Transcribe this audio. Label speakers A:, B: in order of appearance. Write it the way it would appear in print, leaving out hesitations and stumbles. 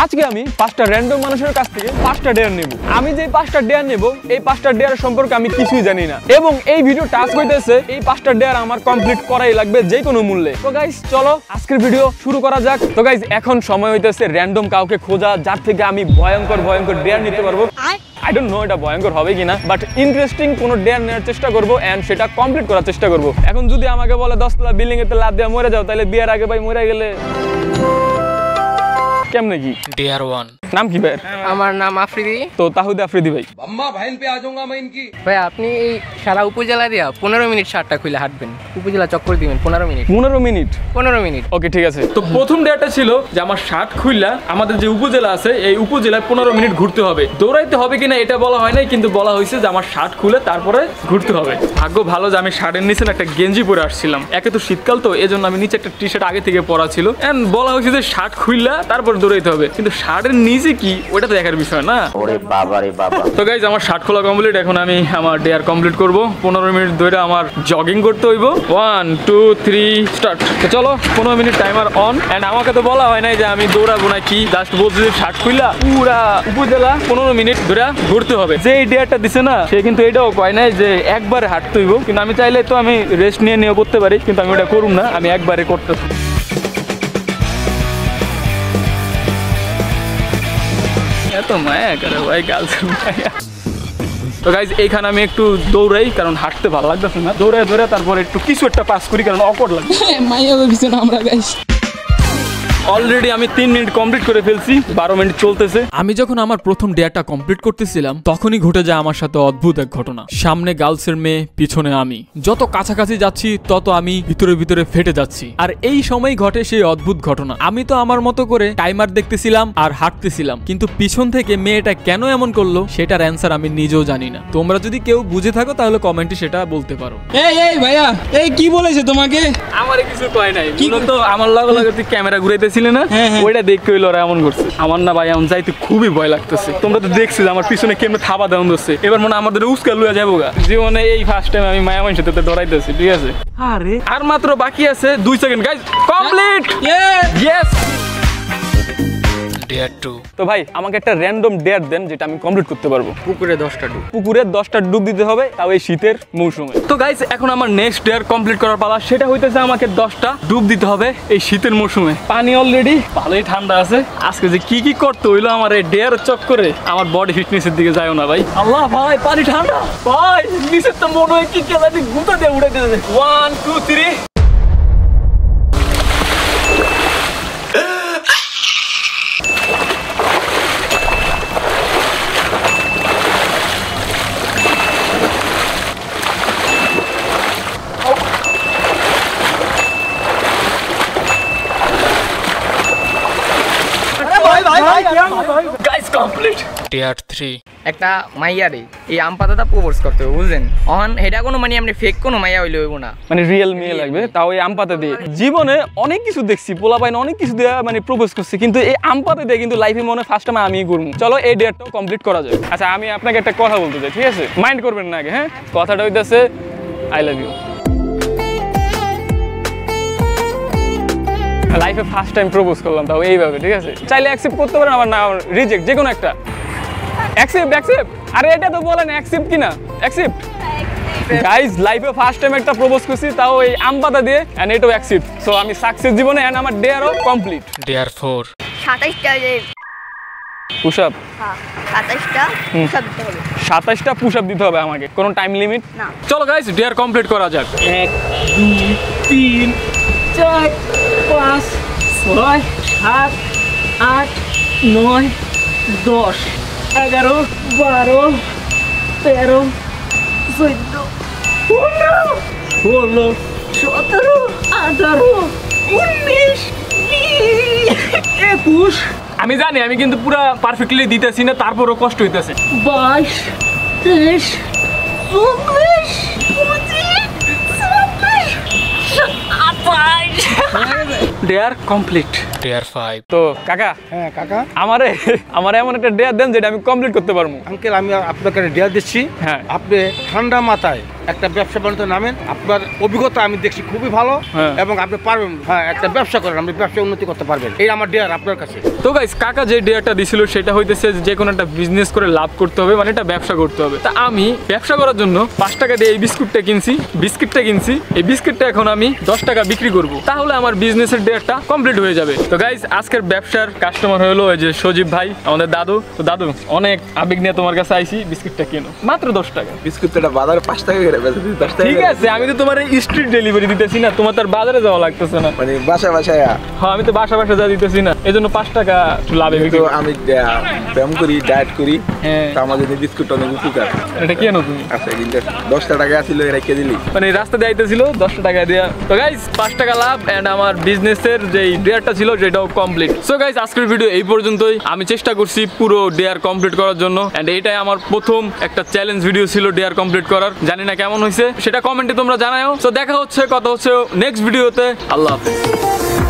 A: আজকে আমি 5টা র্যান্ডম মানুষের কাছ থেকে 5টা ডেয়ার নেব। আমি যে 5টা ডেয়ার নেব এই 5টা ডেয়ার সম্পর্কে আমি কিছুই জানি না এবং এই ভিডিও টাস্ক হইতেছে এই 5টা ডেয়ার আমার কমপ্লিট করাই লাগবে যে কোনো মূল্যে। তো গাইস চলো আজকের ভিডিও শুরু করা যাক। তো গাইস এখন সময় হইতেছে র্যান্ডম কাউকে খোঁজা যার থেকে আমি ভয়ঙ্কর ডেয়ার নিতে পারবো। I don't know এটা ভয়ঙ্কর হবে কিনা, বাট ইন্টারেস্টিং কোনো ডেয়ার নেওয়ার চেষ্টা করবো এন্ড সেটা কমপ্লিট করার চেষ্টা করবো। এখন যদি আমাকে বলে 10 তলা বিল্ডিং এতে লাফ দিয়ে মরে যাও, তাহলে বিয়ের আগে ভাই মরে গেলে কেমনে কি?
B: ডেয়ার 1
A: নাম কি ভাই?
C: আমার নাম আফ্রিদি।
A: তো তাহুদ আফ্রিদি ভাই।
D: अम्मा बहन पे आ जाऊंगा मैं इनकी।
C: ভাই আপনি এই সারা উপজেলা দিয়া 15 মিনিট শার্টটা খুলে হাঁটবেন, উপজেলা চক্কর দিবেন 15 মিনিট।
A: 15 মিনিট ওকে ঠিক আছে। তো প্রথম ডেয়ারটা ছিল যে আমার শার্ট খুললা আমাদের যে উপজেলা আছে এই উপজেলায় 15 মিনিট ঘুরতে হবে। দৌড়াইতে হবে কিনা এটা বলা হয় নাই, কিন্তু বলা হয়েছে যে আমার শার্ট খুলে তারপরে ঘুরতে হবে। ভাগ্য ভালো যে আমি শার্টের নিচে একটা গেঞ্জি পরে আসছিলাম, একে তো শীতকাল, তো এজন্য আমি নিচে একটা টি শার্ট আগে থেকে পরা ছিল এন্ড বলা হয়েছে যে শার্ট খুললা তারপর দৌড়াইতে হবে, কিন্তু শার্টের নিচে কি ওটা তো দেখার বিষয় না। ওরে বাবা রে বাবা। তো গাইজ আমার শার্ট খোলা কমপ্লিট, এখন আমি আমার ডেয়ার কমপ্লিট করব। 15 মিনিট ধরে আমার জগিং করতে হইব। 1 2 3 স্টার্ট। তো চলো 15 মিনিট টাইমার অন। এন্ড আমাকে তো বলা হয় নাই যে আমি দৌড়াবো না কি, জাস্ট বলছি যে শার্ট খুললা পুরা উপজেলা 15 মিনিট ধরে ঘুরতে হবে। যে এই ডেয়ারটা দিছে না সে কিন্তু এটাও কয় নাই যে একবারে হাঁটতে হইব, কিন্তু আমি চাইলে তো আমি রেস্ট নিয়ে করতে পারি, কিন্তু আমি ওটা করুম না, আমি একবারে করতেছি। এত মায়া করে ভাই গার্লফ্রেন্ড মায়া। তো গাইজ এইখানে আমি একটু দৌড়াই, কারণ হাঁটতে ভালো লাগতেছে না। দৌড়ে তারপর একটু কিছু একটা পাস করি, কারণ অকওয়ার্ড লাগে।
B: মাইয়া ভেবেছি না আমরা গাইস।
A: অলরেডি আমি 3 মিনিট কমপ্লিট করে ফেলছি, 12 মিনিট চলতেছে।
E: আমি যখন আমার প্রথম ডেয়ারটা কমপ্লিট করতেছিলাম তখনই ঘটে যায় আমার সাথে অদ্ভুত এক ঘটনা। সামনে গার্লসের মেয়ে, পিছনে আমি। যত কাছাকাছি যাচ্ছি তত আমি ভিতরে ফেটে যাচ্ছি। আর এই সময় ঘটে সেই অদ্ভুত ঘটনা। আমি তো আমার মতো করে টাইমার দেখতেছিলাম আর হাঁটতেছিলাম, কিন্তু পিছন থেকে মেয়েটা কেন এমন করলো সেটার অ্যান্সার আমি নিজেও জানি না। তোমরা যদি কেউ বুঝে থাকো তাহলে কমেন্টে সেটা বলতে পারো।
B: এই ভাইয়া, এই কি বলেছে তোমাকে?
A: আমারে কিছু কয় নাই, তো আমার লাগে তুই ক্যামেরা ঘুরাইতেছিলি না, ওইটা দেখে হইলো ওরা এমন করছে। আমার না ভাই এমন যাইতে খুবই ভয় লাগতেছে। তোমরা তো দেখছি যে আমার পিছনে কেমনে থাবা দেওয়া হচ্ছে, এবার মনে আমাদের উস্কা লুয়া যাবো গা। জীবনে এই ফার্স্ট টাইম আমি মায়া মানুষের সাথে ডরাইতেছি, ঠিক আছে? আরে আর মাত্র বাকি আছে 2 second guys, complete. Yes
B: dare 2।
A: তো ভাই আমাকে একটা র্যান্ডম ডেয়ার দেন যেটা আমি কমপ্লিট করতে পারবো।
C: পুকুরে 10টা ডুব।
A: পুকুরে 10টা ডুব দিতে হবে, তাও এই শীতের মৌসুমে। তো গাইস এখন আমার নেক্সট ডেয়ার কমপ্লিট করার পালা, সেটা হইতেছে আমাকে 10টা ডুব দিতে হবে এই শীতের মৌসুমে। পানি অলরেডি ভালোই ঠান্ডা আছে। আজকে যে কি করতে হইলো আমার এই ডেয়ার চক্করে, আমার বডি ফিটনেসের দিকে যায়ও না ভাই। আল্লাহ ভাই পানি ঠান্ডা ভাই, নিচের তো মনে হয় কি কেলানি গুঁতা দিয়ে উড়ে দিতে। 1 2 3। Guys complete.
B: ডেয়ার 3।
C: একটা মাইয়া রে এই আম পাতাটা প্রপোজ করতে হবে, বুঝলেন? অন এটা কোনো মানে আপনি ফেক কোনো মাইয়া হইলে হইব না,
A: মানে রিয়েল মেয়ে লাগবে, তাও এই আম পাতা দিয়ে। জীবনে অনেক কিছু দেখছি, পোলা পাইন অনেক কিছু দিয়ে মানে প্রপোজ করছি, কিন্তু এই আম পাতা দিয়ে কিন্তু লাইফে মনে ফার্স্ট টাইম আমি করবো। চলো এই ডেটটাও কমপ্লিট করা যায়। আচ্ছা আমি আপনাকে একটা কথা বলতে চাই, ঠিক আছে? মাইন্ড করবেন না আগে। হ্যাঁ, কথাটা হইতেছে আই লাভ ইউ। লাইফে ফার্স্ট টাইম প্রপোজ করলাম, তাও এইভাবে, ঠিক আছে? চাইলে অ্যাকসেপ্ট করতে পারেন, আবার না রিজেক্ট, যে কোনো একটা। অ্যাকসেপ্ট। আরে এটা তো বলেন অ্যাকসেপ্ট কিনা। অ্যাকসেপ্ট গাইস, লাইফে ফার্স্ট টাইম একটা প্রপোজ করছি, তাও এই আম পাতা দিয়ে, এন্ড এটাও অ্যাকসেপ্ট। সো আমি সাকসেস জীবনে, এন্ড আমার ডেয়ারও কমপ্লিট।
B: ডেয়ার 4।
F: 27টা
A: পুশ আপ।
F: হ্যাঁ 27টা পুশ আপ দিতে হবে।
A: 27টা পুশ আপ দিতে হবে আমাকে, কোনো টাইম লিমিট
F: না।
A: চলো গাইস ডেয়ার কমপ্লিট করা যাক। 1 2 3 4 5 6 7 8 9 10 11 12 13 14 15 16 17 18 19 20 আমি জানি আমি কিন্তু পুরো পারফেক্টলি দিতেছি না, তারপরও কষ্ট হইতেছে। 22 23 24 25 26 27 28 ডেয়ার কমপ্লিট।
B: Dare 5.
A: তো কাকা,
G: হ্যাঁ কাকা,
A: আমারে এমন একটা ডেয়ার দেন যেটা আমি কমপ্লিট করতে পারবো।
G: আঙ্কেল আমি আপনাকে ডেয়ার দিচ্ছি।
A: হ্যাঁ।
G: আপনি ঠান্ডা মাথায় একটা ব্যবসা বাণিজ্য নামেন, আপনার অভিজ্ঞতা আমি দেখছি খুবই ভালো,
A: হ্যাঁ।
G: এবং আপনি পারবেন, হ্যাঁ একটা ব্যবসা করেন, আপনি ব্যবসা উন্নতি করতে পারবেন, এই আমার ডেয়ার আপনার কাছে।
A: তো গাইস, কাকা যে ডেয়ারটা দিছিল সেটা হইতেছে যে কোনো একটা বিজনেস করে লাভ করতে হবে, মানে এটা ব্যবসা করতে হবে। তা আমি ব্যবসা করার জন্য 5 টাকা দিয়ে এই বিস্কুটটা কিনছি, এই বিস্কিটটা এখন আমি 10 টাকা বিক্রি করব, তাহলে আমার বিজনেসের ডেয়ারটা কমপ্লিট হয়ে যাবে। তো গাইস, আজকের ব্যবসার কাস্টমার হলো এই যে সজীব ভাই, আমাদের দাদু। তো দাদু, অনেক আবেগ নিয়ে তোমার কাছে আইছি, বিস্কিটটা কেনো মাত্র 10 টাকা।
H: বিস্কুটটা বাজারে 5 টাকা করে বেচে দিই, 10 টাকা।
A: ঠিক আছে, আমি তো তোমার স্ট্রিট ডেলিভারি দিতেছি না, তোমার তার বাজারে যাওয়া লাগতেছে না।
H: মানে বাসা
A: হ্যাঁ, আমি তো বাসা যা দিতেছি না, এই জন্য 5 টাকা একটু লাভে বিক্রি করি।
H: আমি ব্যায়াম করি, ডায়েট করি,
A: হ্যাঁ।
H: তা আমাদের বিস্কুটটা অনেক উপকার।
A: এটা কেন তুমি?
H: আচ্ছা, কিন্তু 10 টাকা আসলে রেখে দিলি,
A: মানে রাস্তা দিয়ে আইতেছিল 10 টাকা দেয়া। তো গাইস, 5 টাকা লাভ এন্ড আমার বিজনেসের যে ডেয়ারটা ছিল সেটাও কমপ্লিট। সো গাইস, আজকের ভিডিও এই পর্যন্তই। আমি চেষ্টা করছি পুরো ডেয়ার কমপ্লিট করার জন্য, এন্ড এইটাই আমার প্রথম একটা চ্যালেঞ্জ ভিডিও ছিল ডেয়ার কমপ্লিট করার। জানি না কেমন হয়েছে, সেটা কমেন্টে তোমরা জানাও। সো দেখা হচ্ছে, কথা হচ্ছে নেক্সট ভিডিওতে। আল্লাহ হাফেজ।